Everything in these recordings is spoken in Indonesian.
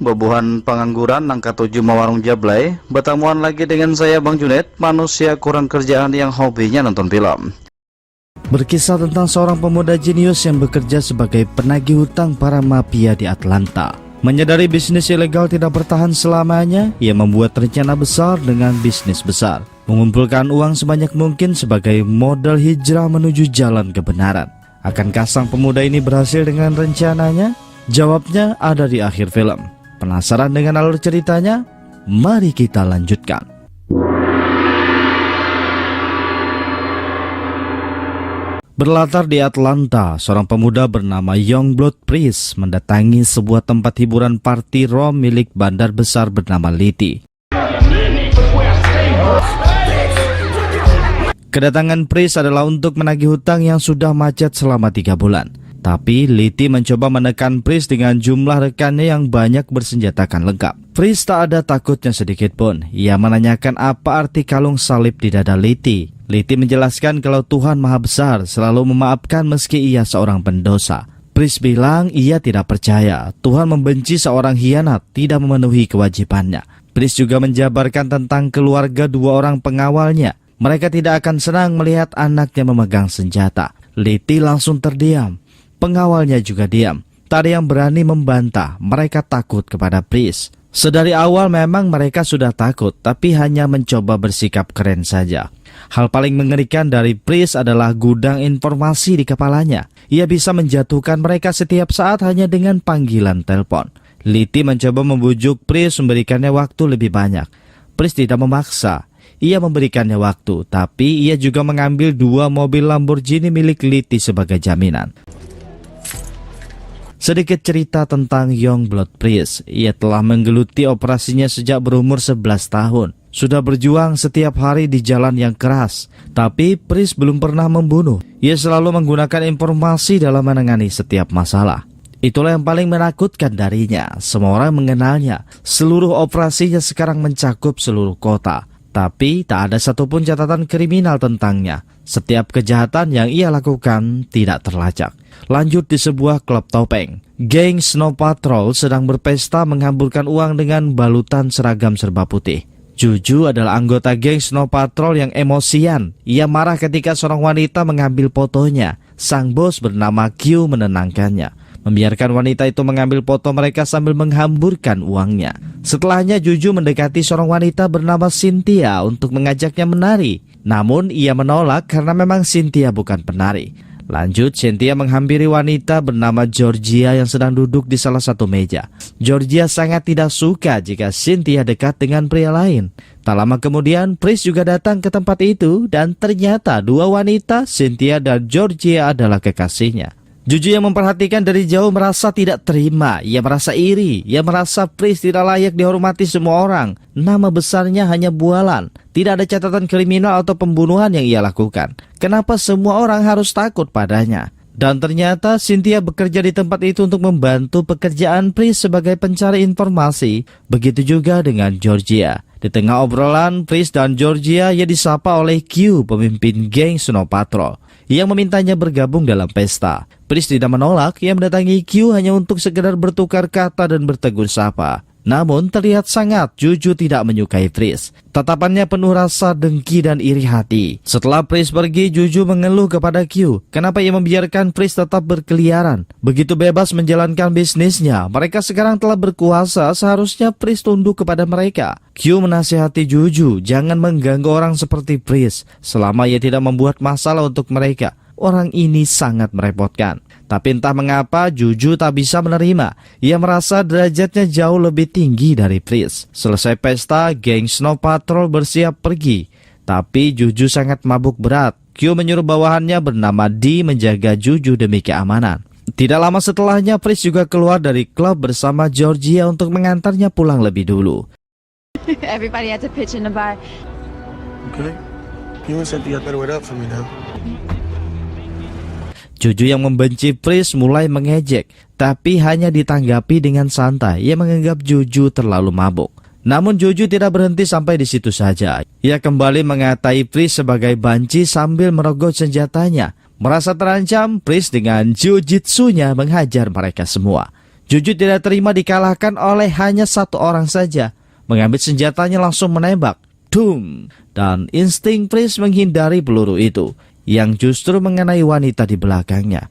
bebuhan pengangguran angka 7 Mawarung Jablay. Bertemuan lagi dengan saya Bang Junet, manusia kurang kerjaan yang hobinya nonton film. Berkisah tentang seorang pemuda jenius yang bekerja sebagai penagih hutang para mafia di Atlanta. Menyadari bisnis ilegal tidak bertahan selamanya, ia membuat rencana besar dengan bisnis besar. Mengumpulkan uang sebanyak mungkin sebagai modal hijrah menuju jalan kebenaran. Akankah sang pemuda ini berhasil dengan rencananya? Jawabnya ada di akhir film. Penasaran dengan alur ceritanya? Mari kita lanjutkan. Berlatar di Atlanta, seorang pemuda bernama Youngblood Priest mendatangi sebuah tempat hiburan party rom milik bandar besar bernama Letty. Kedatangan Priest adalah untuk menagih hutang yang sudah macet selama 3 bulan. Tapi Letty mencoba menekan Priest dengan jumlah rekannya yang banyak bersenjatakan lengkap. Priest tak ada takutnya sedikit pun. Ia menanyakan apa arti kalung salib di dada Letty. Letty menjelaskan kalau Tuhan Maha Besar selalu memaafkan meski ia seorang pendosa. Priest bilang ia tidak percaya Tuhan membenci seorang hianat tidak memenuhi kewajibannya. Priest juga menjabarkan tentang keluarga 2 orang pengawalnya. Mereka tidak akan senang melihat anaknya memegang senjata. Letty langsung terdiam. Pengawalnya juga diam. Tak ada yang berani membantah. Mereka takut kepada Priest. Sedari awal memang mereka sudah takut, tapi hanya mencoba bersikap keren saja. Hal paling mengerikan dari Priest adalah gudang informasi di kepalanya. Ia bisa menjatuhkan mereka setiap saat hanya dengan panggilan telepon. Letty mencoba membujuk Priest memberikannya waktu lebih banyak. Priest tidak memaksa. Ia memberikannya waktu, tapi ia juga mengambil 2 mobil Lamborghini milik Letty sebagai jaminan. Sedikit cerita tentang Youngblood Priest. Ia telah menggeluti operasinya sejak berumur 11 tahun. Sudah berjuang setiap hari di jalan yang keras. Tapi Priest belum pernah membunuh. Ia selalu menggunakan informasi dalam menangani setiap masalah. Itulah yang paling menakutkan darinya. Semua orang mengenalnya. Seluruh operasinya sekarang mencakup seluruh kota. Tapi tak ada satupun catatan kriminal tentangnya. Setiap kejahatan yang ia lakukan tidak terlacak. Lanjut di sebuah klub topeng. Geng Snow Patrol sedang berpesta menghamburkan uang dengan balutan seragam serba putih. Juju adalah anggota geng Snow Patrol yang emosian. Ia marah ketika seorang wanita mengambil fotonya. Sang bos bernama Q menenangkannya. Membiarkan wanita itu mengambil foto mereka sambil menghamburkan uangnya. Setelahnya Juju mendekati seorang wanita bernama Cynthia untuk mengajaknya menari. Namun ia menolak karena memang Cynthia bukan penari. Lanjut, Cynthia menghampiri wanita bernama Georgia yang sedang duduk di salah satu meja. Georgia sangat tidak suka jika Cynthia dekat dengan pria lain. Tak lama kemudian, Priest juga datang ke tempat itu dan ternyata 2 wanita, Cynthia dan Georgia, adalah kekasihnya. Juju yang memperhatikan dari jauh merasa tidak terima. Ia merasa iri. Ia merasa Priest tidak layak dihormati semua orang. Nama besarnya hanya bualan. Tidak ada catatan kriminal atau pembunuhan yang ia lakukan. Kenapa semua orang harus takut padanya? Dan ternyata Cynthia bekerja di tempat itu untuk membantu pekerjaan Priest sebagai pencari informasi. Begitu juga dengan Georgia. Di tengah obrolan Priest dan Georgia, ia disapa oleh Q, pemimpin geng Snow Patrol, yang memintanya bergabung dalam pesta. Priest tidak menolak. Ia mendatangi Q hanya untuk sekedar bertukar kata dan bertegur sapa. Namun terlihat sangat Juju tidak menyukai Priest. Tatapannya penuh rasa dengki dan iri hati. Setelah Priest pergi, Juju mengeluh kepada Q. Kenapa ia membiarkan Priest tetap berkeliaran, begitu bebas menjalankan bisnisnya? Mereka sekarang telah berkuasa, seharusnya Priest tunduk kepada mereka. Q menasihati Juju, jangan mengganggu orang seperti Priest selama ia tidak membuat masalah untuk mereka. Orang ini sangat merepotkan. Tapi entah mengapa Juju tak bisa menerima. Ia merasa derajatnya jauh lebih tinggi dari Priest. Selesai pesta, geng Snow Patrol bersiap pergi. Tapi Juju sangat mabuk berat. Q menyuruh bawahannya bernama D menjaga Juju demi keamanan. Tidak lama setelahnya, Priest juga keluar dari klub bersama Georgia untuk mengantarnya pulang lebih dulu. Everybody had to pitch in to buy. Okay. You and Cynthia better wait up for me now. Juju yang membenci Priest mulai mengejek, tapi hanya ditanggapi dengan santai. Ia menganggap Juju terlalu mabuk. Namun Juju tidak berhenti sampai di situ saja. Ia kembali mengatai Priest sebagai banci sambil merogoh senjatanya. Merasa terancam, Priest dengan jujitsunya menghajar mereka semua. Juju tidak terima dikalahkan oleh hanya satu orang saja. Mengambil senjatanya langsung menembak. Dum! Dan insting Prince menghindari peluru itu, yang justru mengenai wanita di belakangnya.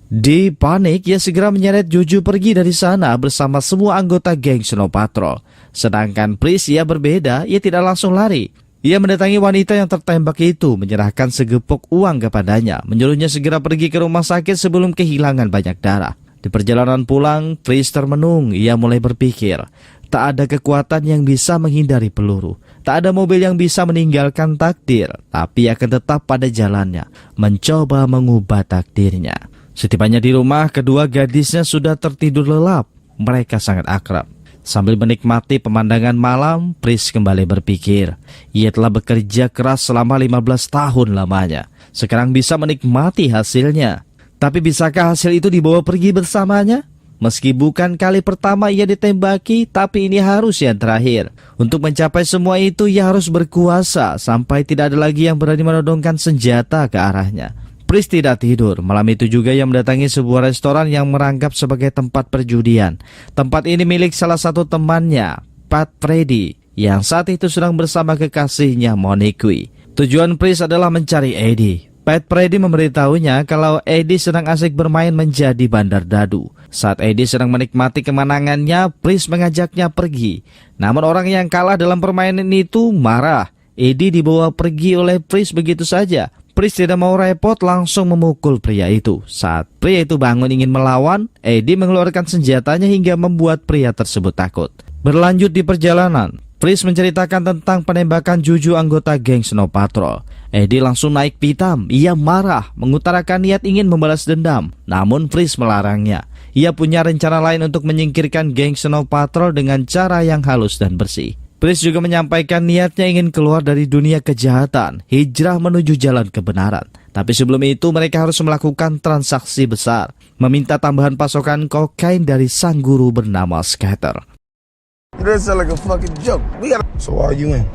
Di panik, ia segera menyeret Juju pergi dari sana bersama semua anggota geng Snow Patrol. Sedangkan Prince ia berbeda, ia tidak langsung lari. Ia mendatangi wanita yang tertembak itu, menyerahkan segepok uang kepadanya, menyuruhnya segera pergi ke rumah sakit sebelum kehilangan banyak darah. Di perjalanan pulang, Prince termenung. Ia mulai berpikir, tak ada kekuatan yang bisa menghindari peluru. Tak ada mobil yang bisa meninggalkan takdir, tapi akan tetap pada jalannya, mencoba mengubah takdirnya. Setibanya di rumah, kedua gadisnya sudah tertidur lelap. Mereka sangat akrab. Sambil menikmati pemandangan malam, Prince kembali berpikir. Ia telah bekerja keras selama 15 tahun lamanya. Sekarang bisa menikmati hasilnya. Tapi bisakah hasil itu dibawa pergi bersamanya? Meski bukan kali pertama ia ditembaki, tapi ini harus yang terakhir. Untuk mencapai semua itu, ia harus berkuasa sampai tidak ada lagi yang berani menodongkan senjata ke arahnya. Prince tidak tidur. Malam itu juga ia mendatangi sebuah restoran yang merangkap sebagai tempat perjudian. Tempat ini milik salah satu temannya, Pat Freddy, yang saat itu sedang bersama kekasihnya Monique. Tujuan Prince adalah mencari Eddie. Pat Freddy memberitahunya kalau Eddie sedang asik bermain menjadi bandar dadu. Saat Eddie sedang menikmati kemenangannya, Prince mengajaknya pergi. Namun orang yang kalah dalam permainan itu marah. Eddie dibawa pergi oleh Prince begitu saja. Prince tidak mau repot, langsung memukul pria itu. Saat pria itu bangun ingin melawan, Eddie mengeluarkan senjatanya hingga membuat pria tersebut takut. Berlanjut di perjalanan, Prince menceritakan tentang penembakan Juju anggota geng Snow Patrol. Eddie langsung naik pitam. Ia marah, mengutarakan niat ingin membalas dendam. Namun Prince melarangnya. Ia punya rencana lain untuk menyingkirkan geng Snow Patrol dengan cara yang halus dan bersih. Prince juga menyampaikan niatnya ingin keluar dari dunia kejahatan, hijrah menuju jalan kebenaran. Tapi sebelum itu mereka harus melakukan transaksi besar, meminta tambahan pasokan kokain dari sang guru bernama Scatter. That sound like a fucking joke. So why are you in?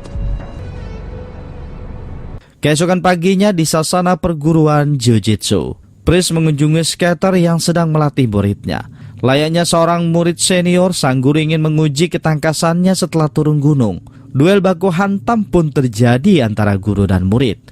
Keesokan paginya di sasana perguruan Jiu-Jitsu, Prince mengunjungi Scatter yang sedang melatih muridnya. Layaknya seorang murid senior, sang guru ingin menguji ketangkasannya setelah turun gunung. Duel baku hantam pun terjadi antara guru dan murid.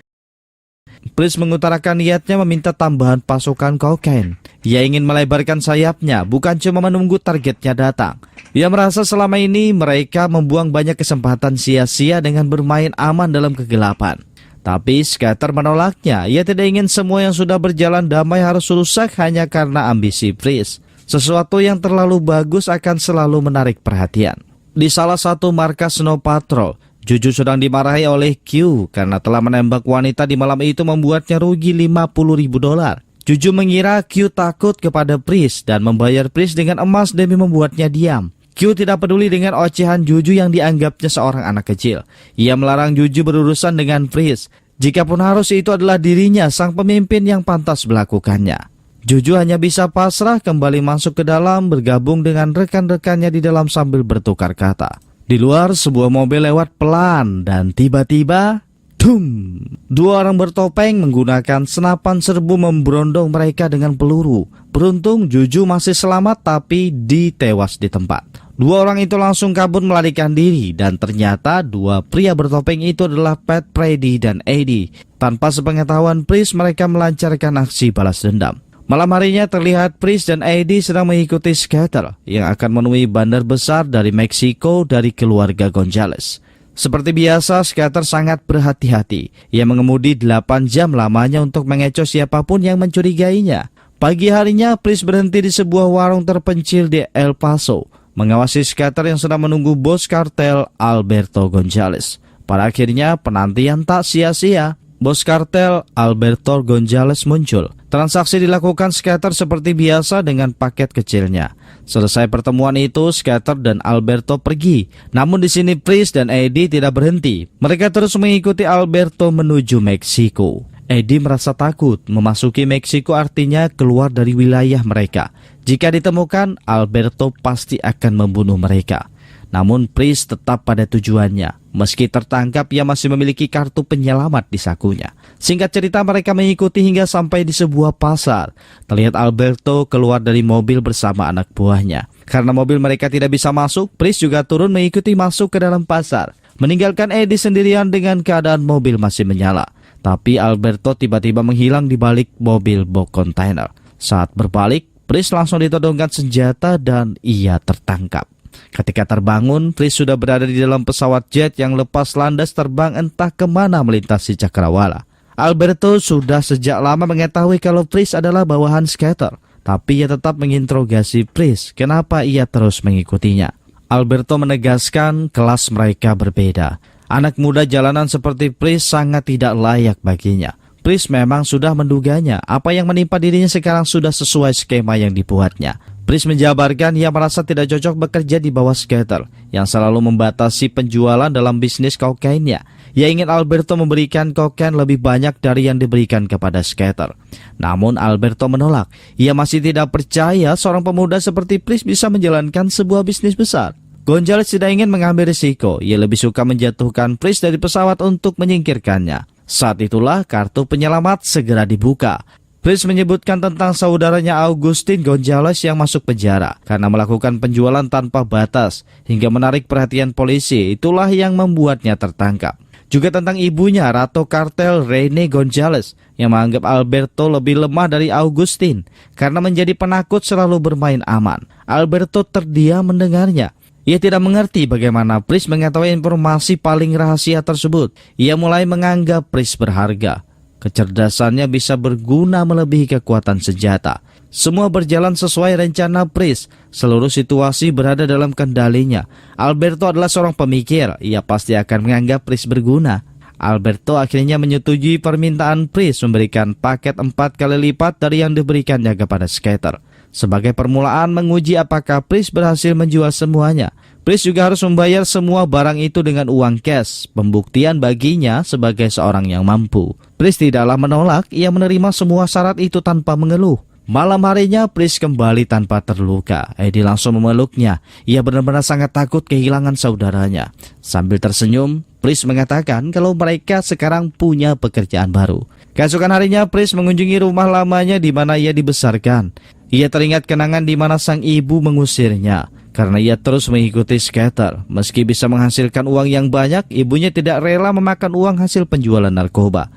Prince mengutarakan niatnya meminta tambahan pasukan kokain. Ia ingin melebarkan sayapnya, bukan cuma menunggu targetnya datang. Ia merasa selama ini mereka membuang banyak kesempatan sia-sia dengan bermain aman dalam kegelapan. Tapi Scatter menolaknya. Ia tidak ingin semua yang sudah berjalan damai harus rusak hanya karena ambisi Prince. Sesuatu yang terlalu bagus akan selalu menarik perhatian. Di salah satu markas Snow Patrol, Juju sedang dimarahi oleh Q karena telah menembak wanita di malam itu membuatnya rugi $50.000. Juju mengira Q takut kepada Prince dan membayar Prince dengan emas demi membuatnya diam. Q tidak peduli dengan ocehan Juju yang dianggapnya seorang anak kecil. Ia melarang Juju berurusan dengan Prince. Jikapun harus itu adalah dirinya sang pemimpin yang pantas melakukannya. Juju hanya bisa pasrah kembali masuk ke dalam, bergabung dengan rekan-rekannya di dalam sambil bertukar kata. Di luar sebuah mobil lewat pelan dan tiba-tiba, tum! Dua orang bertopeng menggunakan senapan serbu memberondong mereka dengan peluru. Beruntung Juju masih selamat tapi ditewas di tempat. Dua orang itu langsung kabur melarikan diri dan ternyata dua pria bertopeng itu adalah Pat Freddy dan Eddie. Tanpa sepengetahuan Prince mereka melancarkan aksi balas dendam. Malam harinya terlihat Prince dan Eddie sedang mengikuti Scatter yang akan menemui bandar besar dari Meksiko dari keluarga Gonzales. Seperti biasa, Scatter sangat berhati-hati. Ia mengemudi 8 jam lamanya untuk mengecoh siapapun yang mencurigainya. Pagi harinya, Prince berhenti di sebuah warung terpencil di El Paso, mengawasi Scatter yang sedang menunggu bos kartel Alberto Gonzales. Pada akhirnya, penantian tak sia-sia. Bos kartel Alberto Gonzales muncul. Transaksi dilakukan Scatter seperti biasa dengan paket kecilnya. Selesai pertemuan itu, Scatter dan Alberto pergi. Namun di sini Prince dan Eddie tidak berhenti. Mereka terus mengikuti Alberto menuju Meksiko. Eddie merasa takut. Memasuki Meksiko artinya keluar dari wilayah mereka. Jika ditemukan, Alberto pasti akan membunuh mereka. Namun Pris tetap pada tujuannya. Meski tertangkap, ia masih memiliki kartu penyelamat di sakunya. Singkat cerita, mereka mengikuti hingga sampai di sebuah pasar. Terlihat Alberto keluar dari mobil bersama anak buahnya. Karena mobil mereka tidak bisa masuk, Pris juga turun mengikuti masuk ke dalam pasar, meninggalkan Eddie sendirian dengan keadaan mobil masih menyala. Tapi Alberto tiba-tiba menghilang di balik mobil box kontainer. Saat berbalik, Pris langsung ditodongkan senjata dan ia tertangkap. Ketika terbangun, Pris sudah berada di dalam pesawat jet yang lepas landas terbang entah kemana melintasi cakrawala. Alberto sudah sejak lama mengetahui kalau Pris adalah bawahan skater, tapi ia tetap menginterogasi Pris kenapa ia terus mengikutinya. Alberto menegaskan kelas mereka berbeda. Anak muda jalanan seperti Pris sangat tidak layak baginya. Pris memang sudah menduganya, apa yang menimpa dirinya sekarang sudah sesuai skema yang dibuatnya. Pris menjabarkan ia merasa tidak cocok bekerja di bawah skater yang selalu membatasi penjualan dalam bisnis kokainnya. Ia ingin Alberto memberikan kokain lebih banyak dari yang diberikan kepada skater. Namun Alberto menolak. Ia masih tidak percaya seorang pemuda seperti Pris bisa menjalankan sebuah bisnis besar. Gonzales tidak ingin mengambil risiko. Ia lebih suka menjatuhkan Pris dari pesawat untuk menyingkirkannya. Saat itulah kartu penyelamat segera dibuka. Pris menyebutkan tentang saudaranya Agustin Gonzales yang masuk penjara karena melakukan penjualan tanpa batas hingga menarik perhatian polisi. Itulah yang membuatnya tertangkap. Juga tentang ibunya, Ratu Kartel Rene Gonzales, yang menganggap Alberto lebih lemah dari Agustin karena menjadi penakut selalu bermain aman. Alberto terdiam mendengarnya. Ia tidak mengerti bagaimana Pris mengetahui informasi paling rahasia tersebut. Ia mulai menganggap Pris berharga. Kecerdasannya bisa berguna melebihi kekuatan senjata. Semua berjalan sesuai rencana Pris. Seluruh situasi berada dalam kendalinya. Alberto adalah seorang pemikir. Ia pasti akan menganggap Pris berguna. Alberto akhirnya menyetujui permintaan Pris memberikan paket 4 kali lipat dari yang diberikannya kepada skater. Sebagai permulaan menguji apakah Pris berhasil menjual semuanya. Pris juga harus membayar semua barang itu dengan uang cash, pembuktian baginya sebagai seorang yang mampu. Pris tidaklah menolak, ia menerima semua syarat itu tanpa mengeluh. Malam harinya Pris kembali tanpa terluka. Eddie langsung memeluknya. Ia benar-benar sangat takut kehilangan saudaranya. Sambil tersenyum, Pris mengatakan kalau mereka sekarang punya pekerjaan baru. Keesokan harinya Pris mengunjungi rumah lamanya di mana ia dibesarkan. Ia teringat kenangan di mana sang ibu mengusirnya. Karena ia terus mengikuti skater. Meski bisa menghasilkan uang yang banyak, ibunya tidak rela memakan uang hasil penjualan narkoba.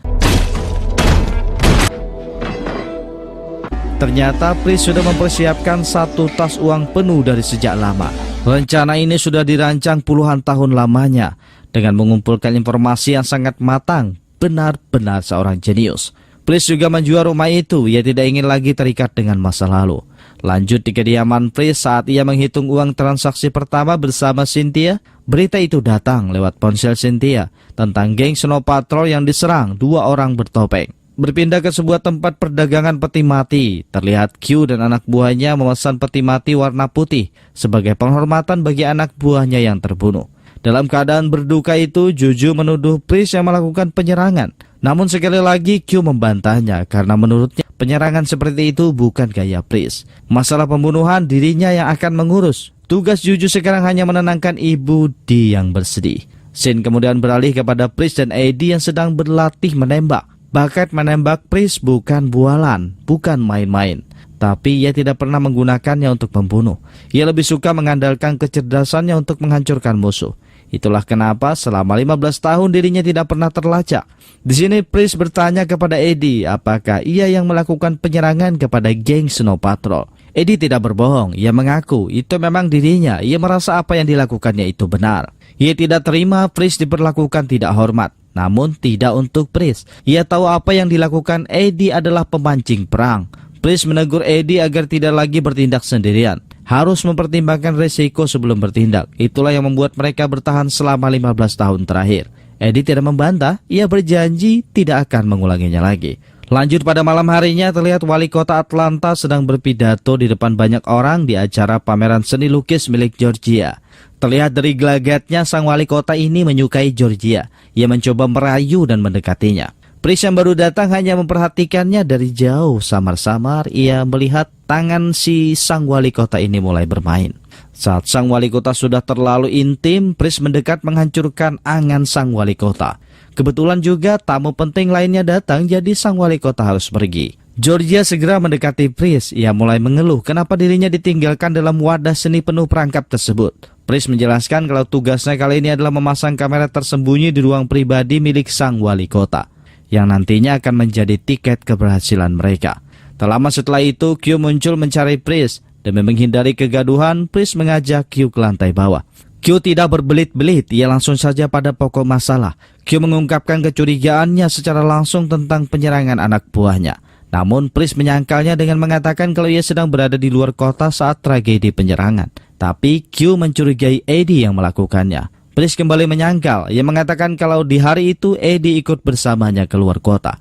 Ternyata Pris sudah mempersiapkan 1 tas uang penuh dari sejak lama. Rencana ini sudah dirancang puluhan tahun lamanya. Dengan mengumpulkan informasi yang sangat matang, benar-benar seorang jenius. Pris juga menjual rumah itu. Ia tidak ingin lagi terikat dengan masa lalu. Lanjut di kediaman Pris saat ia menghitung uang transaksi pertama bersama Cynthia. Berita itu datang lewat ponsel Cynthia tentang geng Snow Patrol yang diserang 2 orang bertopeng. Berpindah ke sebuah tempat perdagangan peti mati. Terlihat Q dan anak buahnya memesan peti mati warna putih sebagai penghormatan bagi anak buahnya yang terbunuh. Dalam keadaan berduka itu, Juju menuduh Pris yang melakukan penyerangan. Namun sekali lagi Q membantahnya karena menurutnya penyerangan seperti itu bukan gaya Pris. Masalah pembunuhan dirinya yang akan mengurus. Tugas Juju sekarang hanya menenangkan ibu Dee yang bersedih. Scene kemudian beralih kepada Pris dan Eddie yang sedang berlatih menembak. Bakat menembak Pris bukan bualan, bukan main-main. Tapi ia tidak pernah menggunakannya untuk membunuh. Ia lebih suka mengandalkan kecerdasannya untuk menghancurkan musuh. Itulah kenapa selama 15 tahun dirinya tidak pernah terlacak. Di sini Pris bertanya kepada Eddie apakah ia yang melakukan penyerangan kepada geng Snow Patrol. Eddie tidak berbohong, ia mengaku itu memang dirinya. Ia merasa apa yang dilakukannya itu benar. Ia tidak terima Pris diperlakukan tidak hormat. Namun tidak untuk Pris. Ia tahu apa yang dilakukan Eddie adalah pemancing perang. Pris menegur Eddie agar tidak lagi bertindak sendirian. Harus mempertimbangkan resiko sebelum bertindak. Itulah yang membuat mereka bertahan selama 15 tahun terakhir. Eddie tidak membantah, ia berjanji tidak akan mengulanginya lagi. Lanjut pada malam harinya, terlihat wali kota Atlanta sedang berpidato di depan banyak orang di acara pameran seni lukis milik Georgia. Terlihat dari gelagatnya sang wali kota ini menyukai Georgia. Ia mencoba merayu dan mendekatinya. Pris yang baru datang hanya memperhatikannya dari jauh. Samar-samar ia melihat tangan si sang wali kota ini mulai bermain. Saat sang wali kota sudah terlalu intim, Pris mendekat menghancurkan angan sang wali kota. Kebetulan juga tamu penting lainnya datang, jadi sang wali kota harus pergi. Georgia segera mendekati Pris. Ia mulai mengeluh kenapa dirinya ditinggalkan dalam wadah seni penuh perangkap tersebut. Pris menjelaskan kalau tugasnya kali ini adalah memasang kamera tersembunyi di ruang pribadi milik sang wali kota, yang nantinya akan menjadi tiket keberhasilan mereka. Tak lama setelah itu, Q muncul mencari Pris. Demi menghindari kegaduhan, Pris mengajak Q ke lantai bawah. Q tidak berbelit-belit, ia langsung saja pada pokok masalah. Q mengungkapkan kecurigaannya secara langsung tentang penyerangan anak buahnya. Namun Pris menyangkalnya dengan mengatakan kalau ia sedang berada di luar kota saat tragedi penyerangan. Tapi Q mencurigai Eddie yang melakukannya. Pris kembali menyangkal, ia mengatakan kalau di hari itu Eddie ikut bersamanya keluar kota.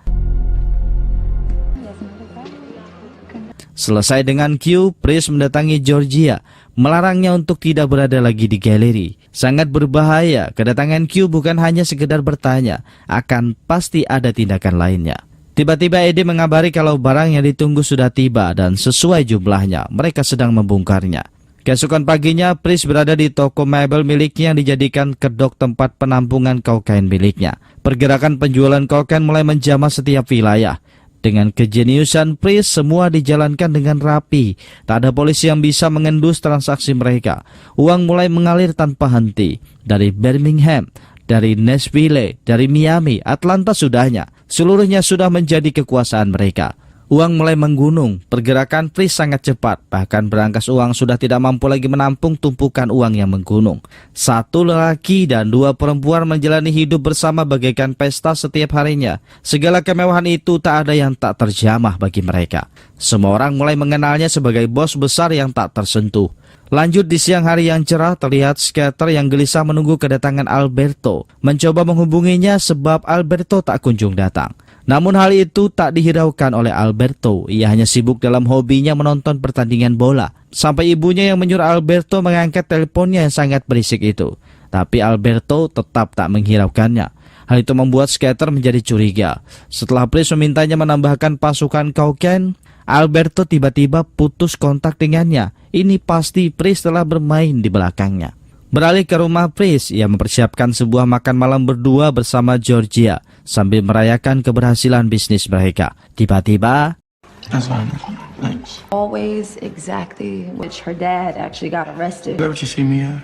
Selesai dengan Q, Pris mendatangi Georgia, melarangnya untuk tidak berada lagi di galeri. Sangat berbahaya, kedatangan Q bukan hanya sekedar bertanya, akan pasti ada tindakan lainnya. Tiba-tiba Eddie mengabari kalau barang yang ditunggu sudah tiba dan sesuai jumlahnya, mereka sedang membongkarnya. Keesokan paginya, Pris berada di toko mebel miliknya yang dijadikan kedok tempat penampungan kokain miliknya. Pergerakan penjualan kokain mulai menjamah setiap wilayah. Dengan kejeniusan Pris, semua dijalankan dengan rapi. Tak ada polisi yang bisa mengendus transaksi mereka. Uang mulai mengalir tanpa henti. Dari Birmingham, dari Nashville, dari Miami, Atlanta sudahnya. Seluruhnya sudah menjadi kekuasaan mereka. Uang mulai menggunung, pergerakan Pris sangat cepat, bahkan berangkas uang sudah tidak mampu lagi menampung tumpukan uang yang menggunung. Satu lelaki dan dua perempuan menjalani hidup bersama bagaikan pesta setiap harinya. Segala kemewahan itu tak ada yang tak terjamah bagi mereka. Semua orang mulai mengenalnya sebagai bos besar yang tak tersentuh. Lanjut di siang hari yang cerah, terlihat skater yang gelisah menunggu kedatangan Alberto. Mencoba menghubunginya sebab Alberto tak kunjung datang. Namun hal itu tak dihiraukan oleh Alberto. Ia hanya sibuk dalam hobinya menonton pertandingan bola. Sampai ibunya yang menyuruh Alberto mengangkat teleponnya yang sangat berisik itu. Tapi Alberto tetap tak menghiraukannya. Hal itu membuat skater menjadi curiga. Setelah Pris memintanya menambahkan pasukan kokain, Alberto tiba-tiba putus kontak dengannya. Ini pasti Pris telah bermain di belakangnya. Beralih ke rumah Pris, ia mempersiapkan sebuah makan malam berdua bersama Georgia sambil merayakan keberhasilan bisnis mereka. Tiba-tiba, That's fine. Thanks. Always exactly which her dad actually got arrested. Is that what you see me as?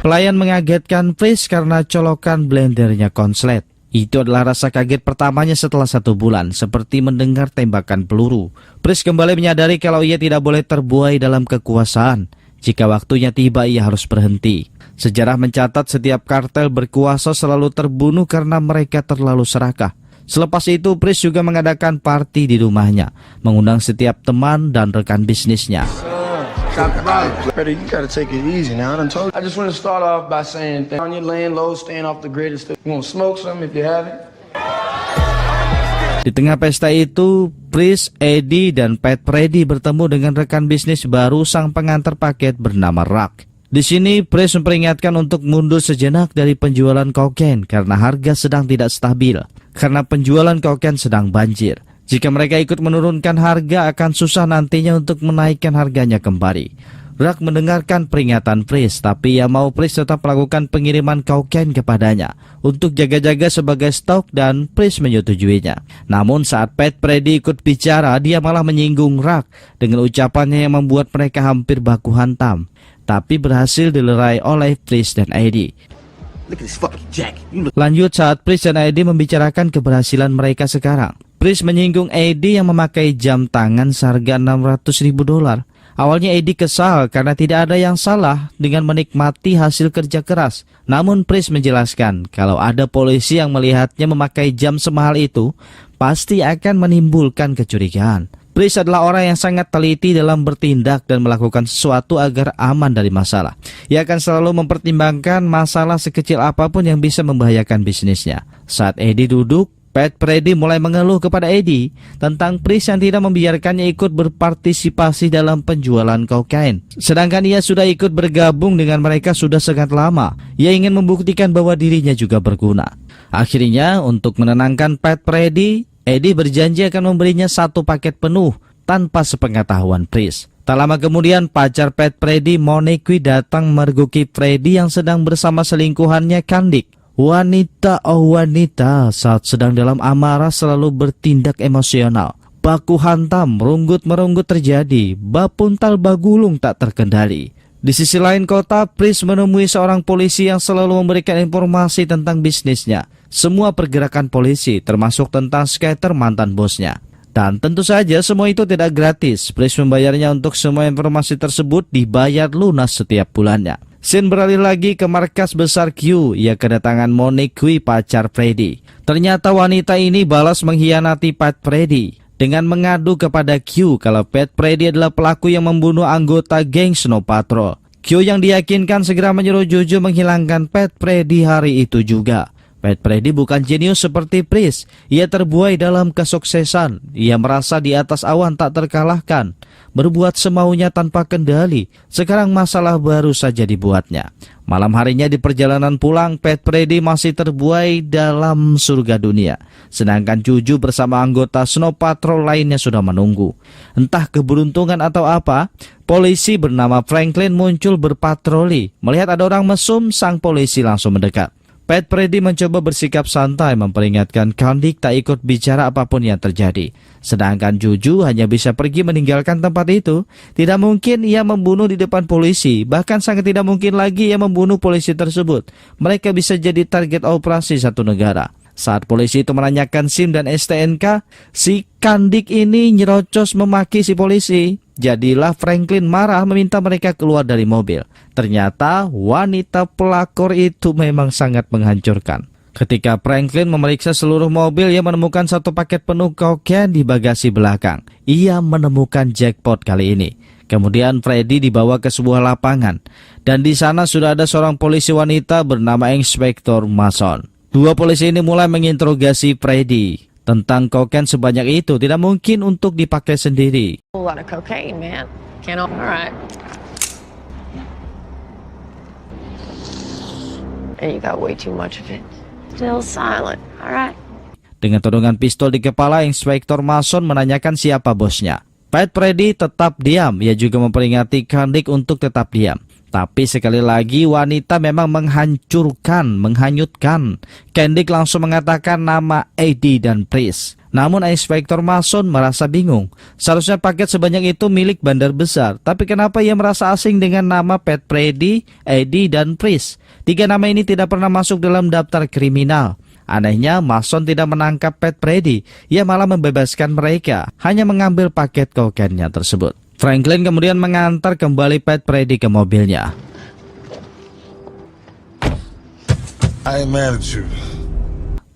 pelayan mengagetkan Pris karena colokan blendernya konslet. Itu adalah rasa kaget pertamanya setelah 1 bulan, seperti mendengar tembakan peluru. Pris kembali menyadari kalau ia tidak boleh terbuai dalam kekuasaan. Jika waktunya tiba, ia harus berhenti. Sejarah mencatat setiap kartel berkuasa selalu terbunuh karena mereka terlalu serakah. Selepas itu, Pris juga mengadakan party di rumahnya, mengundang setiap teman dan rekan bisnisnya. Brother, you gotta take it easy now. I done told you. I just want to start off by saying, on your laying low, staying off the grid and stuff. You want to smoke something if you haven't? Di tengah pesta itu, Pris, Eddie, dan Pat Brady bertemu dengan rekan bisnis baru sang pengantar paket bernama Rock. Di sini, Pris memperingatkan untuk mundur sejenak dari penjualan kokain karena harga sedang tidak stabil. Karena penjualan kokain sedang banjir. Jika mereka ikut menurunkan harga, akan susah nantinya untuk menaikkan harganya kembali. Rock mendengarkan peringatan Pris, tapi ia mau Pris tetap melakukan pengiriman kokain kepadanya untuk jaga-jaga sebagai stok, dan Pris menyetujuinya. Namun saat Pat Brady ikut bicara, dia malah menyinggung Rock dengan ucapannya yang membuat mereka hampir baku hantam, tapi berhasil dilerai oleh Pris dan Eddie. Lanjut saat Pris dan Eddie membicarakan keberhasilan mereka sekarang. Pris menyinggung Eddie yang memakai jam tangan seharga $600.000. Awalnya Eddie kesal karena tidak ada yang salah dengan menikmati hasil kerja keras. Namun Pris menjelaskan kalau ada polisi yang melihatnya memakai jam semahal itu, pasti akan menimbulkan kecurigaan. Pris adalah orang yang sangat teliti dalam bertindak dan melakukan sesuatu agar aman dari masalah. Ia akan selalu mempertimbangkan masalah sekecil apapun yang bisa membahayakan bisnisnya. Saat Eddie duduk, Pat Brady mulai mengeluh kepada Eddie tentang Pris yang tidak membiarkannya ikut berpartisipasi dalam penjualan kokain. Sedangkan ia sudah ikut bergabung dengan mereka sudah sangat lama. Ia ingin membuktikan bahwa dirinya juga berguna. Akhirnya, untuk menenangkan Pat Brady, Eddie berjanji akan memberinya 1 paket penuh tanpa sepengetahuan Pris. Tak lama kemudian pacar Pat Freddy, Monique, datang mergoki Freddy yang sedang bersama selingkuhannya Kandik. Wanita, oh wanita, saat sedang dalam amarah selalu bertindak emosional. Baku hantam, runggut-merunggut terjadi, bapuntal bagulung tak terkendali. Di sisi lain kota, Pris menemui seorang polisi yang selalu memberikan informasi tentang bisnisnya. Semua pergerakan polisi, termasuk tentang skater mantan bosnya. Dan tentu saja semua itu tidak gratis. Pris membayarnya untuk semua informasi tersebut dibayar lunas setiap bulannya. Scene beralih lagi ke markas besar Q. Ia kedatangan Monique, pacar Freddy. Ternyata wanita ini balas mengkhianati Pat Freddy dengan mengadu kepada Q kalau Pat Freddy adalah pelaku yang membunuh anggota geng Snow Patrol. Q yang diyakinkan segera menyuruh Juju menghilangkan Pat Freddy hari itu juga. Pat Freddy bukan jenius seperti Pris. Ia terbuai dalam kesuksesan. Ia merasa di atas awan tak terkalahkan. Berbuat semaunya tanpa kendali. Sekarang masalah baru saja dibuatnya. Malam harinya di perjalanan pulang, Pat Freddy masih terbuai dalam surga dunia. Sedangkan Juju bersama anggota Snow Patrol lainnya sudah menunggu. Entah keberuntungan atau apa, polisi bernama Franklin muncul berpatroli. Melihat ada orang mesum, sang polisi langsung mendekat. Pat Freddy mencoba bersikap santai memperingatkan Kandik tak ikut bicara apapun yang terjadi. Sedangkan Juju hanya bisa pergi meninggalkan tempat itu. Tidak mungkin ia membunuh di depan polisi. Bahkan sangat tidak mungkin lagi ia membunuh polisi tersebut. Mereka bisa jadi target operasi satu negara. Saat polisi itu menanyakan SIM dan STNK, si Kandik ini nyerocos memaki si polisi. Jadilah Franklin marah meminta mereka keluar dari mobil. Ternyata wanita pelakor itu memang sangat menghancurkan. Ketika Franklin memeriksa seluruh mobil, ia menemukan satu paket penuh kokain di bagasi belakang. Ia menemukan jackpot kali ini. Kemudian Freddy dibawa ke sebuah lapangan. Dan di sana sudah ada seorang polisi wanita bernama Inspektur Mason. Dua polisi ini mulai menginterogasi Freddy. Tentang kokain sebanyak itu tidak mungkin untuk dipakai sendiri. A lot of cocaine, man. All right. And you got way too much of it. Still silent. All right. Dengan todongan pistol di kepala, Inspektur Mason menanyakan siapa bosnya. Pat Freddy tetap diam. Ia juga memperingati Kandik untuk tetap diam. Tapi sekali lagi wanita memang menghancurkan, menghanyutkan. Kandik langsung mengatakan nama Eddie dan Pris. Namun Inspektur Mason merasa bingung. Seharusnya paket sebanyak itu milik bandar besar. Tapi kenapa ia merasa asing dengan nama Pat Freddy, Eddie dan Pris? Tiga nama ini tidak pernah masuk dalam daftar kriminal. Anehnya Mason tidak menangkap Pat Freddy. Ia malah membebaskan mereka. Hanya mengambil paket kokainnya tersebut. Franklin kemudian mengantar kembali Pat Freddy ke mobilnya. I ain't mad at you.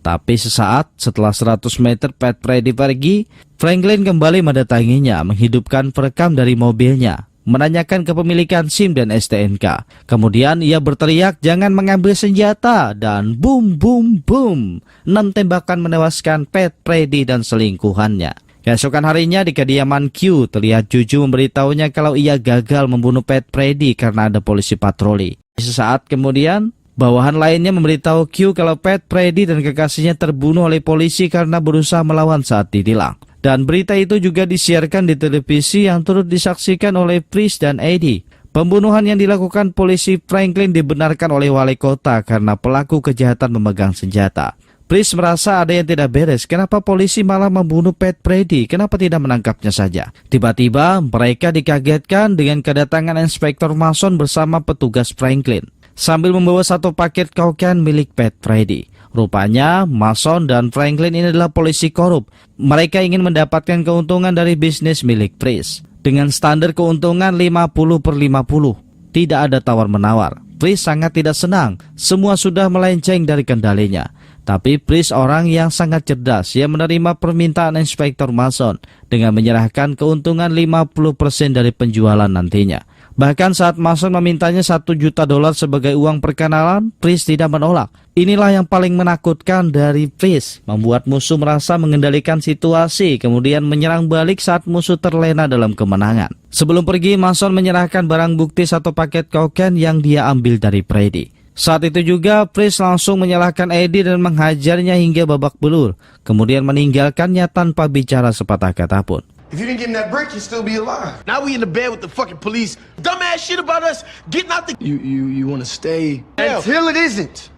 Tapi sesaat setelah 100 meter Pat Freddy pergi, Franklin kembali mendatanginya, menghidupkan perekam dari mobilnya, menanyakan kepemilikan SIM dan STNK. Kemudian ia berteriak jangan mengambil senjata dan boom boom boom. 6 tembakan menewaskan Pat Freddy dan selingkuhannya. Keesokan harinya di kediaman Q, terlihat Juju memberitahunya kalau ia gagal membunuh Pat Freddy karena ada polisi patroli. Sesaat kemudian, bawahan lainnya memberitahu Q kalau Pat Freddy dan kekasihnya terbunuh oleh polisi karena berusaha melawan saat ditilang. Dan berita itu juga disiarkan di televisi yang turut disaksikan oleh Pris dan Eddie. Pembunuhan yang dilakukan polisi Franklin dibenarkan oleh wali kota karena pelaku kejahatan memegang senjata. Pris merasa ada yang tidak beres. Kenapa polisi malah membunuh Pat Freddy? Kenapa tidak menangkapnya saja? Tiba-tiba mereka dikagetkan dengan kedatangan Inspektur Mason bersama petugas Franklin sambil membawa satu paket kokain milik Pat Freddy. Rupanya Mason dan Franklin ini adalah polisi korup. Mereka ingin mendapatkan keuntungan dari bisnis milik Pris. Dengan standar keuntungan 50/50. Tidak ada tawar-menawar. Pris sangat tidak senang. Semua sudah melenceng dari kendalinya. Tapi Pris orang yang sangat cerdas. Ia menerima permintaan Inspektur Mason dengan menyerahkan keuntungan 50% dari penjualan nantinya. Bahkan saat Mason memintanya $1 juta sebagai uang perkenalan, Pris tidak menolak. Inilah yang paling menakutkan dari Pris, membuat musuh merasa mengendalikan situasi, kemudian menyerang balik saat musuh terlena dalam kemenangan. Sebelum pergi, Mason menyerahkan barang bukti satu paket kokain yang dia ambil dari Freddy. Saat itu juga Pris langsung menyalahkan Eddie dan menghajarnya hingga babak belur, kemudian meninggalkannya tanpa bicara sepatah kata pun. If you didn't give him that brick, you'd still be alive. Now we in the bed with the fucking police. Dumbass shit about us getting out the... You want to stay until it isn't.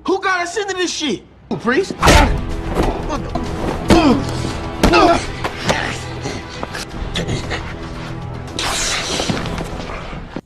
Who got us into this shit? Who, priest?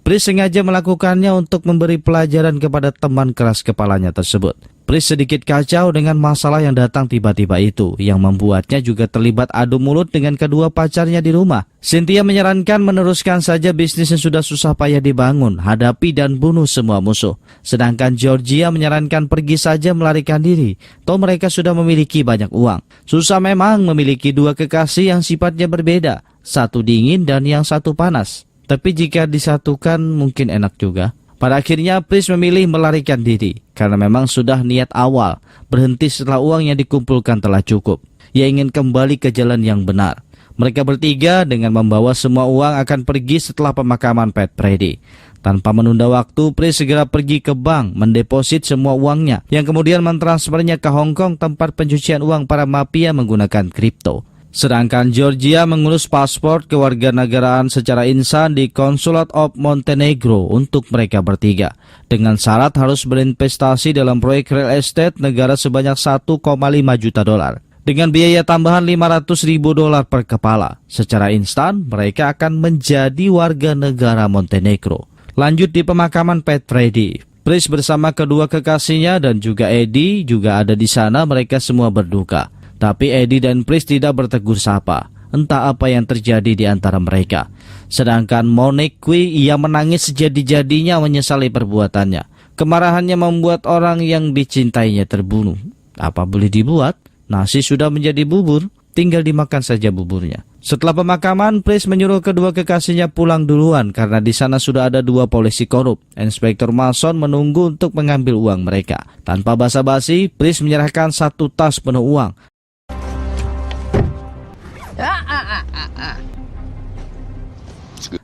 Priest sengaja melakukannya untuk memberi pelajaran kepada teman keras kepalanya tersebut. Priest sedikit kacau dengan masalah yang datang tiba-tiba itu, yang membuatnya juga terlibat adu mulut dengan kedua pacarnya di rumah. Cynthia menyarankan meneruskan saja bisnis yang sudah susah payah dibangun, hadapi dan bunuh semua musuh. Sedangkan Georgia menyarankan pergi saja melarikan diri, toh mereka sudah memiliki banyak uang. Susah memang memiliki dua kekasih yang sifatnya berbeda, satu dingin dan yang satu panas. Tapi jika disatukan mungkin enak juga. Pada akhirnya Priest memilih melarikan diri karena memang sudah niat awal berhenti setelah uang yang dikumpulkan telah cukup. Ia ingin kembali ke jalan yang benar. Mereka bertiga dengan membawa semua uang akan pergi setelah pemakaman Pat Brady. Tanpa menunda waktu, Priest segera pergi ke bank mendeposit semua uangnya yang kemudian mentransfernya ke Hong Kong, tempat pencucian uang para mafia menggunakan kripto. Sedangkan Georgia mengurus paspor kewarganegaraan secara instan di Consulate of Montenegro untuk mereka bertiga, dengan syarat harus berinvestasi dalam proyek real estate negara sebanyak 1,5 juta dolar. Dengan biaya tambahan $500.000 per kepala, secara instan mereka akan menjadi warga negara Montenegro. Lanjut di pemakaman Pat Brady. Priest bersama kedua kekasihnya dan juga Eddie juga ada di sana, mereka semua berduka. Tapi Eddie dan Priest tidak bertegur sapa. Entah apa yang terjadi di antara mereka. Sedangkan Monique, ia menangis sejadi-jadinya menyesali perbuatannya. Kemarahannya membuat orang yang dicintainya terbunuh. Apa boleh dibuat? Nasi sudah menjadi bubur, tinggal dimakan saja buburnya. Setelah pemakaman, Priest menyuruh kedua kekasihnya pulang duluan karena di sana sudah ada dua polisi korup. Inspektur Mason menunggu untuk mengambil uang mereka. Tanpa basa-basi, Priest menyerahkan satu tas penuh uang.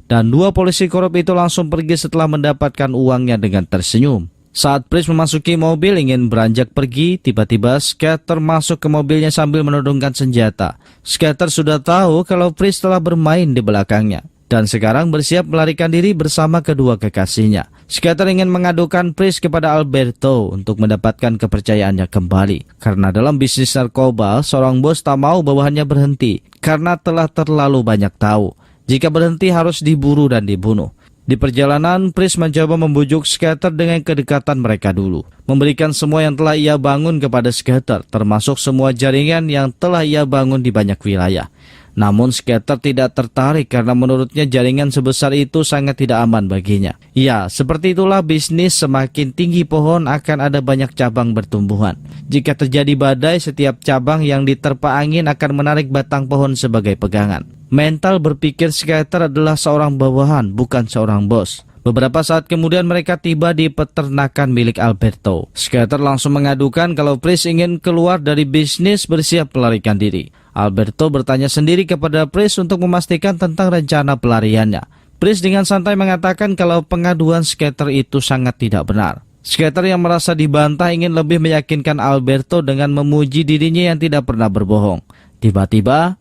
Dan dua polisi korup itu langsung pergi setelah mendapatkan uangnya dengan tersenyum. Saat Priest memasuki mobil ingin beranjak pergi, tiba-tiba Scatter masuk ke mobilnya sambil menodongkan senjata. Scatter sudah tahu kalau Priest telah bermain di belakangnya dan sekarang bersiap melarikan diri bersama kedua kekasihnya. Scatter ingin mengadukan Priest kepada Alberto untuk mendapatkan kepercayaannya kembali. Karena dalam bisnis narkoba, seorang bos tak mau bawahannya berhenti karena telah terlalu banyak tahu. Jika berhenti harus diburu dan dibunuh. Di perjalanan, Priest mencoba membujuk Scatter dengan kedekatan mereka dulu. Memberikan semua yang telah ia bangun kepada Scatter, termasuk semua jaringan yang telah ia bangun di banyak wilayah. Namun Scatter tidak tertarik karena menurutnya jaringan sebesar itu sangat tidak aman baginya. Ya, seperti itulah bisnis, semakin tinggi pohon akan ada banyak cabang bertumbuhan. Jika terjadi badai, setiap cabang yang diterpa angin akan menarik batang pohon sebagai pegangan. Mental berpikir Scatter adalah seorang bawahan, bukan seorang bos. Beberapa saat kemudian mereka tiba di peternakan milik Alberto. Scatter langsung mengadukan kalau Priest ingin keluar dari bisnis, bersiap melarikan diri. Alberto bertanya sendiri kepada Priest untuk memastikan tentang rencana pelariannya. Priest dengan santai mengatakan kalau pengaduan Scatter itu sangat tidak benar. Scatter yang merasa dibantah ingin lebih meyakinkan Alberto dengan memuji dirinya yang tidak pernah berbohong. Tiba-tiba,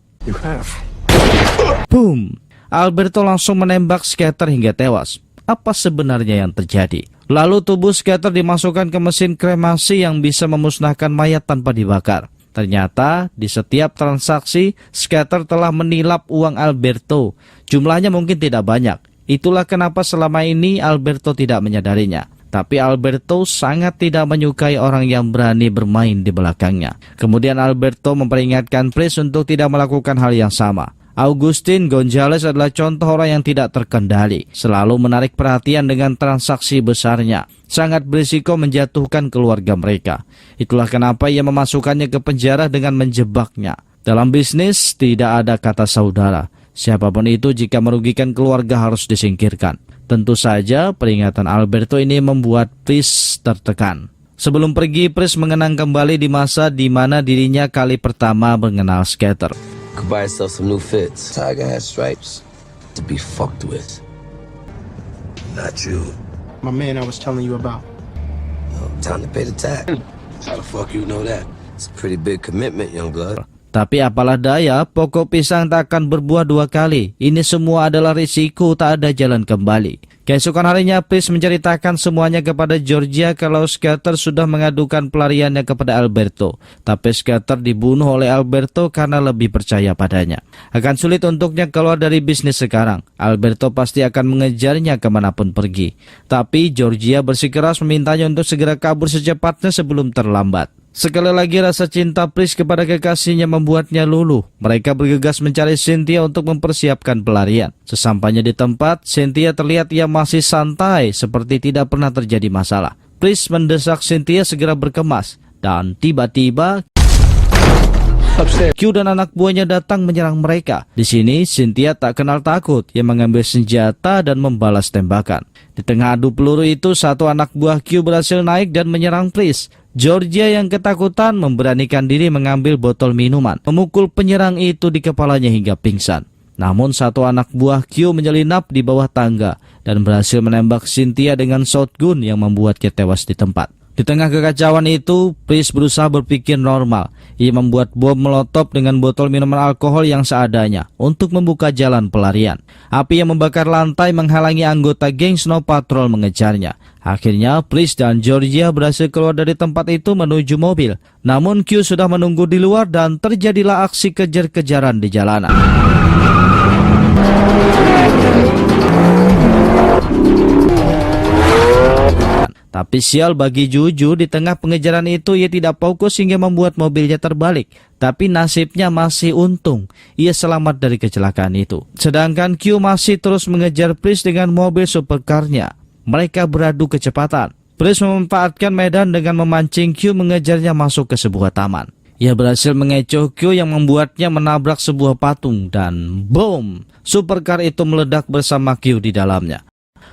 boom! Alberto langsung menembak Scatter hingga tewas. Apa sebenarnya yang terjadi? Lalu tubuh Scatter dimasukkan ke mesin kremasi yang bisa memusnahkan mayat tanpa dibakar. Ternyata di setiap transaksi Scatter telah menilap uang Alberto. Jumlahnya mungkin tidak banyak. Itulah kenapa selama ini Alberto tidak menyadarinya. Tapi Alberto sangat tidak menyukai orang yang berani bermain di belakangnya. Kemudian Alberto memperingatkan Priest untuk tidak melakukan hal yang sama. Augustin Gonzalez adalah contoh orang yang tidak terkendali, selalu menarik perhatian dengan transaksi besarnya, sangat berisiko menjatuhkan keluarga mereka. Itulah kenapa ia memasukkannya ke penjara dengan menjebaknya. Dalam bisnis tidak ada kata saudara. Siapapun itu jika merugikan keluarga harus disingkirkan. Tentu saja peringatan Alberto ini membuat Priest tertekan. Sebelum pergi, Priest mengenang kembali di masa di mana dirinya kali pertama mengenal Scatter. Could buy yourself some new fits. Tiger has stripes to be fucked with. Not you. My man I was telling you about. Time to pay the tax. How the fuck you know that? It's a pretty big commitment, young blood. Tapi apalah daya, pokok pisang tak akan berbuah 2 kali. Ini semua adalah risiko, tak ada jalan kembali. Keesokan harinya, Pris menceritakan semuanya kepada Georgia kalau Scatter sudah mengadukan pelariannya kepada Alberto. Tapi Scatter dibunuh oleh Alberto karena lebih percaya padanya. Akan sulit untuknya keluar dari bisnis sekarang. Alberto pasti akan mengejarnya kemanapun pergi. Tapi Georgia bersikeras memintanya untuk segera kabur secepatnya sebelum terlambat. Sekali lagi rasa cinta Pris kepada kekasihnya membuatnya luluh. Mereka bergegas mencari Cynthia untuk mempersiapkan pelarian. Sesampainya di tempat, Cynthia terlihat ia masih santai seperti tidak pernah terjadi masalah. Pris mendesak Cynthia segera berkemas dan tiba-tiba Q dan anak buahnya datang menyerang mereka. Di sini Cynthia tak kenal takut. Ia mengambil senjata dan membalas tembakan. Di tengah adu peluru itu, satu anak buah Q berhasil naik dan menyerang Pris. Georgia yang ketakutan memberanikan diri mengambil botol minuman, memukul penyerang itu di kepalanya hingga pingsan. Namun satu anak buah Q menyelinap di bawah tangga dan berhasil menembak Cynthia dengan shotgun yang membuatnya tewas di tempat. Di tengah kekacauan itu, Pris berusaha berpikir normal. Ia membuat bom molotov dengan botol minuman alkohol yang seadanya untuk membuka jalan pelarian. Api yang membakar lantai menghalangi anggota geng Snow Patrol mengejarnya. Akhirnya, Pris dan Georgia berhasil keluar dari tempat itu menuju mobil. Namun Q sudah menunggu di luar dan terjadilah aksi kejar-kejaran di jalanan. Tapi sial bagi Juju, di tengah pengejaran itu ia tidak fokus hingga membuat mobilnya terbalik. Tapi nasibnya masih untung, ia selamat dari kecelakaan itu. Sedangkan Q masih terus mengejar Pris dengan mobil supercar-nya. Mereka beradu kecepatan. Pris memanfaatkan medan dengan memancing Q mengejarnya masuk ke sebuah taman. Ia berhasil mengecoh Q yang membuatnya menabrak sebuah patung dan boom, supercar itu meledak bersama Q di dalamnya.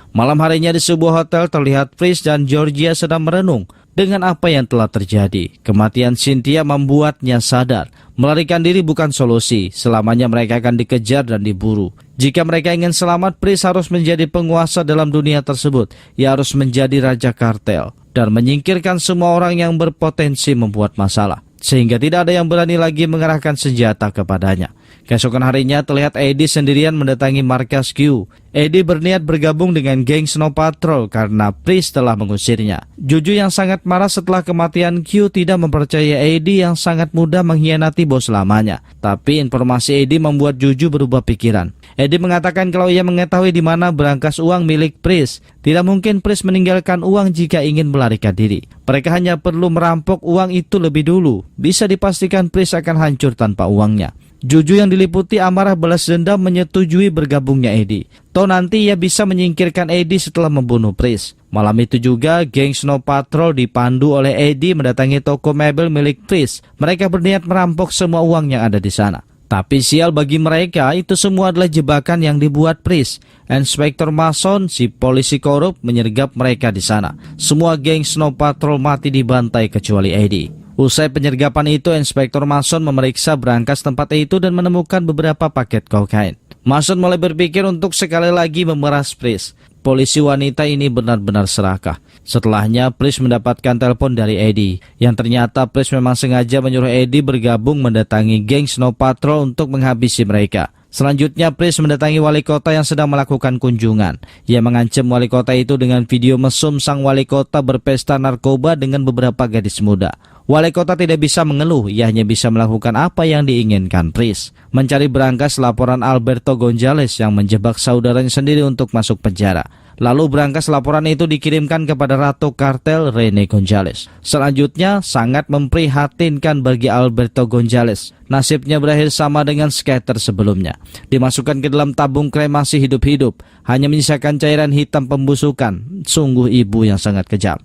Malam harinya di sebuah hotel terlihat Pris dan Georgia sedang merenung dengan apa yang telah terjadi. Kematian Cynthia membuatnya sadar. Melarikan diri bukan solusi. Selamanya mereka akan dikejar dan diburu. Jika mereka ingin selamat, Pris harus menjadi penguasa dalam dunia tersebut. Ia harus menjadi raja kartel dan menyingkirkan semua orang yang berpotensi membuat masalah, sehingga tidak ada yang berani lagi mengerahkan senjata kepadanya. Keesokan harinya terlihat Eddie sendirian mendatangi markas Q. Eddie berniat bergabung dengan geng Snow Patrol karena Pris telah mengusirnya. Juju yang sangat marah setelah kematian Q tidak mempercayai Eddie yang sangat mudah mengkhianati bos lamanya. Tapi informasi Eddie membuat Juju berubah pikiran. Eddie mengatakan kalau ia mengetahui di mana berangkas uang milik Pris. Tidak mungkin Pris meninggalkan uang jika ingin melarikan diri. Mereka hanya perlu merampok uang itu lebih dulu. Bisa dipastikan Pris akan hancur tanpa uangnya. Juju yang diliputi amarah balas dendam menyetujui bergabungnya Eddie. Toh nanti ia bisa menyingkirkan Eddie setelah membunuh Pris. Malam itu juga, geng Snow Patrol dipandu oleh Eddie mendatangi toko mebel milik Pris. Mereka berniat merampok semua uang yang ada di sana. Tapi sial bagi mereka, itu semua adalah jebakan yang dibuat Pris. Inspektur Mason, si polisi korup, menyergap mereka di sana. Semua geng Snow Patrol mati dibantai kecuali Eddie. Usai penyergapan itu, Inspektur Mason memeriksa berangkas tempat itu dan menemukan beberapa paket kokain. Mason mulai berpikir untuk sekali lagi memeras Pris. Polisi wanita ini benar-benar serakah. Setelahnya, Pris mendapatkan telepon dari Eddie. Yang ternyata Pris memang sengaja menyuruh Eddie bergabung mendatangi geng Snow Patrol untuk menghabisi mereka. Selanjutnya, Pris mendatangi wali kota yang sedang melakukan kunjungan. Ia mengancam wali kota itu dengan video mesum sang wali kota berpesta narkoba dengan beberapa gadis muda. Wali kota tidak bisa mengeluh, ia hanya bisa melakukan apa yang diinginkan Pris. Mencari berangkas laporan Alberto Gonzales yang menjebak saudaranya sendiri untuk masuk penjara. Lalu berangkas laporan itu dikirimkan kepada Ratu Kartel Rene Gonzales. Selanjutnya, sangat memprihatinkan bagi Alberto Gonzales. Nasibnya berakhir sama dengan Scatter sebelumnya. Dimasukkan ke dalam tabung kremasi hidup-hidup, hanya menyisakan cairan hitam pembusukan. Sungguh ibu yang sangat kejam.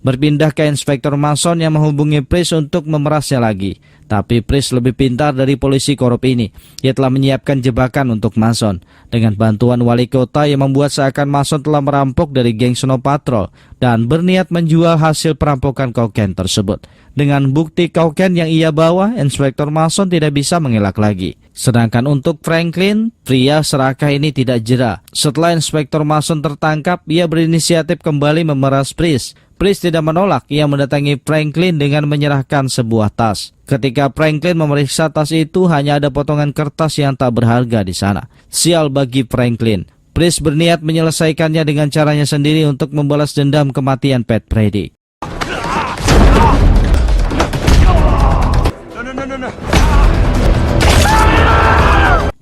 Berpindah ke Inspektur Mason yang menghubungi Pris untuk memerasnya lagi. Tapi Pris lebih pintar dari polisi korup ini. Ia telah menyiapkan jebakan untuk Mason. Dengan bantuan wali kota yang membuat seakan Mason telah merampok dari geng Snow Patrol dan berniat menjual hasil perampokan kokain tersebut. Dengan bukti kokain yang ia bawa, Inspektur Mason tidak bisa mengelak lagi. Sedangkan untuk Franklin, pria serakah ini tidak jera. Setelah Inspektur Mason tertangkap, ia berinisiatif kembali memeras Priest. Priest tidak menolak, ia mendatangi Franklin dengan menyerahkan sebuah tas. Ketika Franklin memeriksa tas itu, hanya ada potongan kertas yang tak berharga di sana. Sial bagi Franklin. Priest berniat menyelesaikannya dengan caranya sendiri untuk membalas dendam kematian Pat Brady.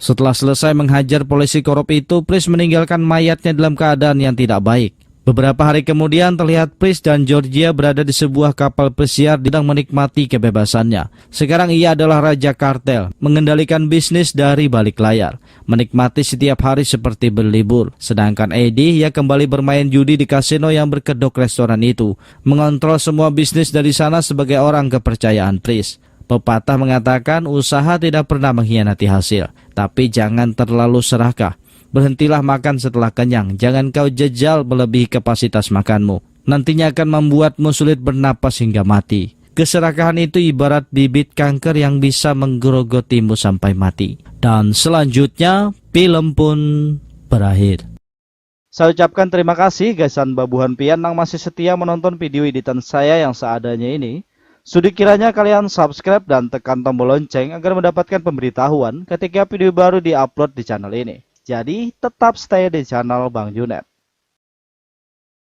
Setelah selesai menghajar polisi korup itu, Priest meninggalkan mayatnya dalam keadaan yang tidak baik. Beberapa hari kemudian terlihat Priest dan Georgia berada di sebuah kapal pesiar sedang menikmati kebebasannya. Sekarang ia adalah raja kartel, mengendalikan bisnis dari balik layar, menikmati setiap hari seperti berlibur. Sedangkan Eddie, ia kembali bermain judi di kasino yang berkedok restoran itu, mengontrol semua bisnis dari sana sebagai orang kepercayaan Priest. Pepatah mengatakan usaha tidak pernah mengkhianati hasil, tapi jangan terlalu serakah. Berhentilah makan setelah kenyang, jangan kau jejal melebihi kapasitas makanmu. Nantinya akan membuatmu sulit bernapas hingga mati. Keserakahan itu ibarat bibit kanker yang bisa menggerogotimu sampai mati. Dan selanjutnya, film pun berakhir. Saya ucapkan terima kasih Gaisan Babuhan Pian yang masih setia menonton video editan saya yang seadanya ini. Sudi kiranya kalian subscribe dan tekan tombol lonceng agar mendapatkan pemberitahuan ketika video baru diupload di channel ini. Jadi tetap stay di channel Bang Junet.